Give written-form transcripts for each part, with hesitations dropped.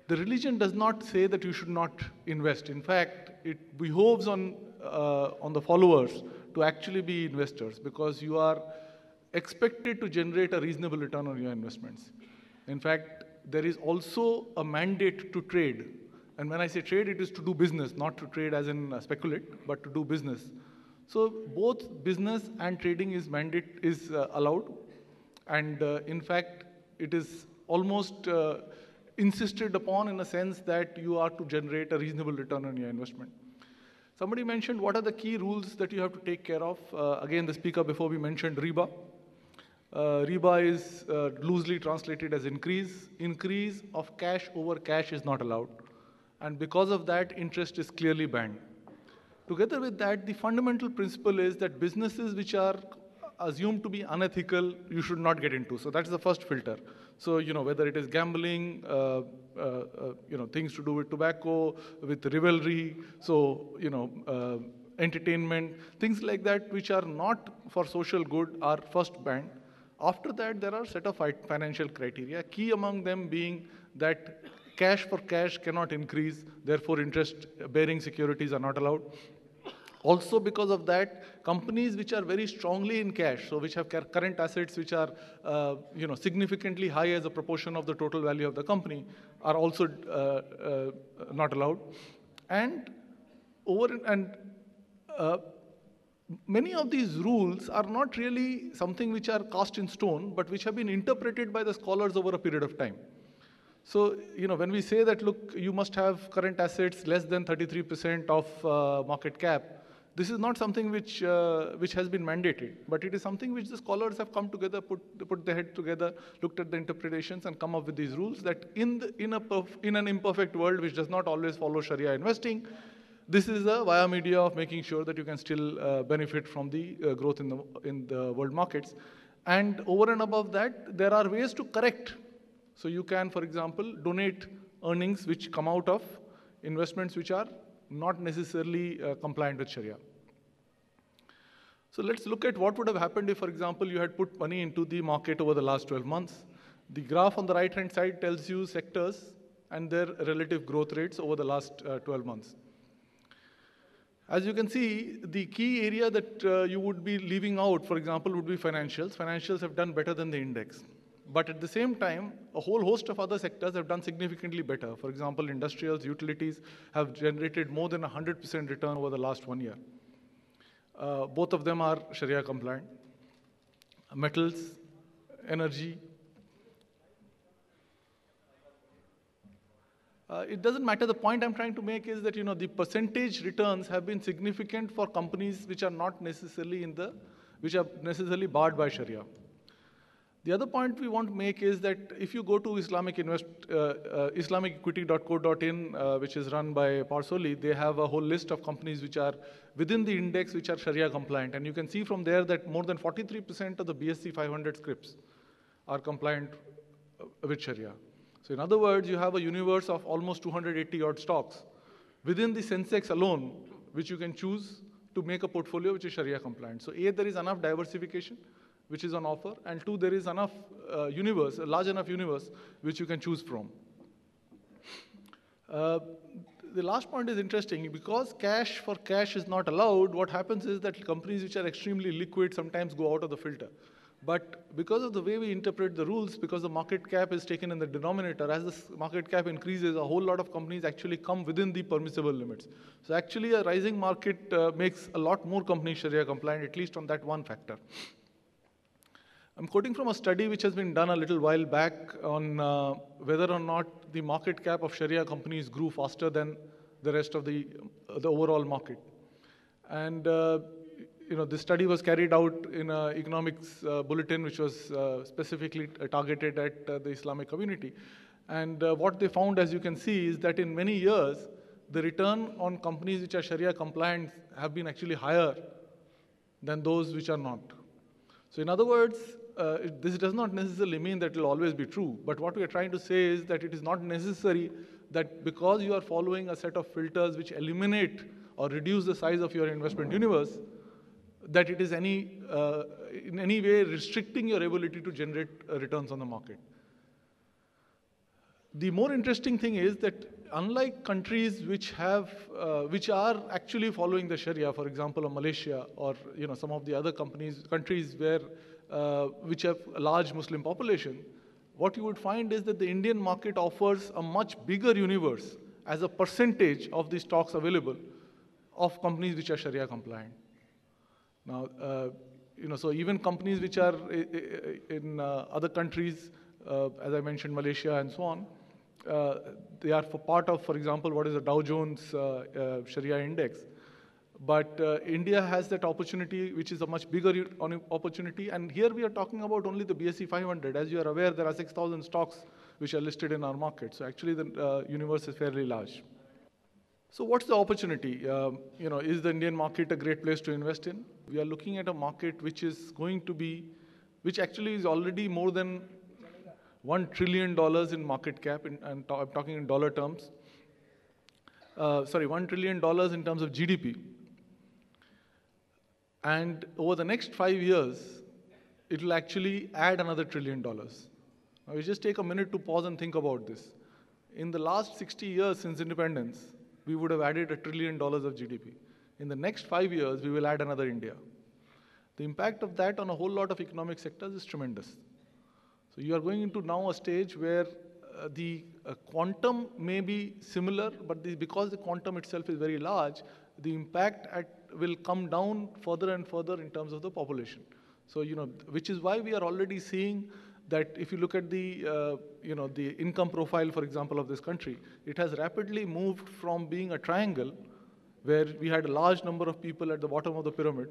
The religion does not say that you should not invest. In fact, it behoves on the followers to actually be investors, because you are expected to generate a reasonable return on your investments. In fact, there is also a mandate to trade. And when I say trade, it is to do business, not to trade as in speculate, but to do business. So both business and trading is allowed, and in fact, it is almost insisted upon in a sense that you are to generate a reasonable return on your investment. Somebody mentioned what are the key rules that you have to take care of. Again, the speaker before me mentioned riba. Riba is loosely translated as increase. Increase of cash over cash is not allowed. And because of that, interest is clearly banned. Together with that, the fundamental principle is that businesses which are assumed to be unethical, you should not get into. So that's the first filter. So, whether it is gambling, things to do with tobacco, with rivalry, so, entertainment, things like that which are not for social good are first banned. After that, there are a set of financial criteria, key among them being that cash for cash cannot increase, therefore interest-bearing securities are not allowed. Also, because of that, companies which are very strongly in cash, so which have current assets which are significantly high as a proportion of the total value of the company, are also not allowed. And many of these rules are not really something which are cast in stone, but which have been interpreted by the scholars over a period of time. So, when we say that, look, you must have current assets less than 33% of market cap, this is not something which has been mandated, but it is something which the scholars have come together, put their head together, looked at the interpretations, and come up with these rules that in an imperfect world which does not always follow Sharia investing, this is a via media of making sure that you can still benefit from the growth in the world markets. And over and above that, there are ways to correct. So you can, for example, donate earnings which come out of investments which are not necessarily compliant with Sharia. So let's look at what would have happened if, for example, you had put money into the market over the last 12 months. The graph on the right-hand side tells you sectors and their relative growth rates over the last 12 months. As you can see, the key area that you would be leaving out, for example, would be financials. Financials have done better than the index. But at the same time, a whole host of other sectors have done significantly better. For example, industrials, utilities have generated more than 100% return over the last 1 year. Both of them are Sharia compliant. Metals, energy. It doesn't matter. The point I'm trying to make is that the percentage returns have been significant for companies which are not necessarily which are necessarily barred by Sharia. The other point we want to make is that if you go to islamicequity.co.in, which is run by Parsoli, they have a whole list of companies which are within the index which are Sharia compliant. And you can see from there that more than 43% of the BSE 500 scrips are compliant with Sharia. So in other words, you have a universe of almost 280 odd stocks within the Sensex alone, which you can choose to make a portfolio which is Sharia compliant. So A, there is enough diversification which is on offer, and two, there is enough a large enough universe which you can choose from. The last point is interesting. Because cash for cash is not allowed, what happens is that companies which are extremely liquid sometimes go out of the filter. But because of the way we interpret the rules, because the market cap is taken in the denominator, as the market cap increases, a whole lot of companies actually come within the permissible limits. So actually a rising market makes a lot more companies Sharia compliant, at least on that one factor. I'm quoting from a study which has been done a little while back on whether or not the market cap of Sharia companies grew faster than the rest of the overall market. And this study was carried out in an economics bulletin which was specifically targeted at the Islamic community. And what they found, as you can see, is that in many years, the return on companies which are Sharia compliant have been actually higher than those which are not. So in other words, this does not necessarily mean that it will always be true, but what we are trying to say is that it is not necessary that because you are following a set of filters which eliminate or reduce the size of your investment universe, that it is in any way restricting your ability to generate returns on the market. The more interesting thing is that unlike countries which are actually following the Sharia, for example, Malaysia or some of the other countries where which have a large Muslim population, what you would find is that the Indian market offers a much bigger universe as a percentage of the stocks available of companies which are Sharia compliant. Now, so even companies which are in other countries, as I mentioned, Malaysia and so on, they are for part of, for example, what is the Dow Jones Sharia Index. But India has that opportunity, which is a much bigger opportunity. And here we are talking about only the BSE 500. As you are aware, there are 6,000 stocks which are listed in our market. So actually, the universe is fairly large. So what's the opportunity? Is the Indian market a great place to invest in? We are looking at a market which is going to be, which actually is already more than $1 trillion in market cap, and I'm talking in dollar terms. $1 trillion in terms of GDP. And over the next 5 years, it will actually add another $1 trillion. Now, we just take a minute to pause and think about this. In the last 60 years since independence, we would have added $1 trillion of GDP. In the next 5 years, we will add another India. The impact of that on a whole lot of economic sectors is tremendous. So you are going into now a stage where the quantum may be similar, but because the quantum itself is very large, the impact will come down further and further in terms of the population. So, which is why we are already seeing that if you look at the income profile, for example, of this country, it has rapidly moved from being a triangle, where we had a large number of people at the bottom of the pyramid,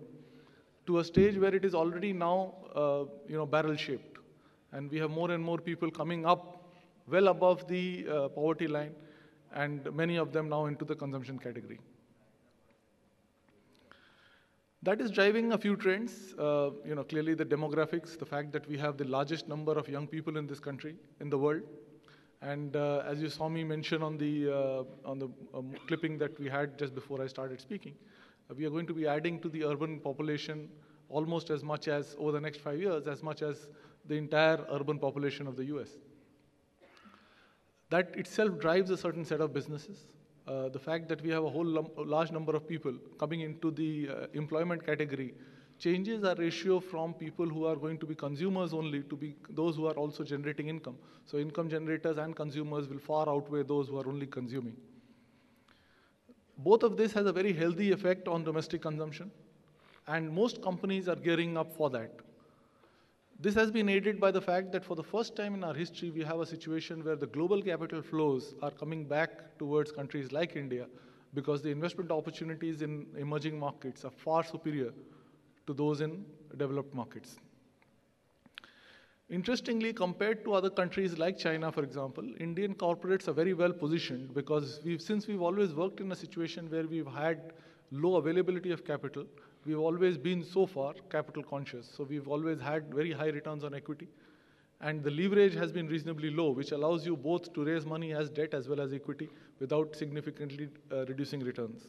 to a stage where it is already now, barrel-shaped. And we have more and more people coming up well above the poverty line, and many of them now into the consumption category. That is driving a few trends. Clearly the demographics, the fact that we have the largest number of young people in this country, in the world. And as you saw me mention on the clipping that we had just before I started speaking, we are going to be adding to the urban population almost as much as, over the next 5 years, as much as the entire urban population of the US. That itself drives a certain set of businesses. The fact that we have a large number of people coming into the employment category changes our ratio from people who are going to be consumers only to be those who are also generating income. So income generators and consumers will far outweigh those who are only consuming. Both of this has a very healthy effect on domestic consumption, and most companies are gearing up for that. This has been aided by the fact that for the first time in our history, we have a situation where the global capital flows are coming back towards countries like India, because the investment opportunities in emerging markets are far superior to those in developed markets. Interestingly, compared to other countries like China, for example, Indian corporates are very well positioned, because since we've always worked in a situation where we've had low availability of capital, we've always been so far capital conscious. So we've always had very high returns on equity. And the leverage has been reasonably low, which allows you both to raise money as debt as well as equity without significantly reducing returns.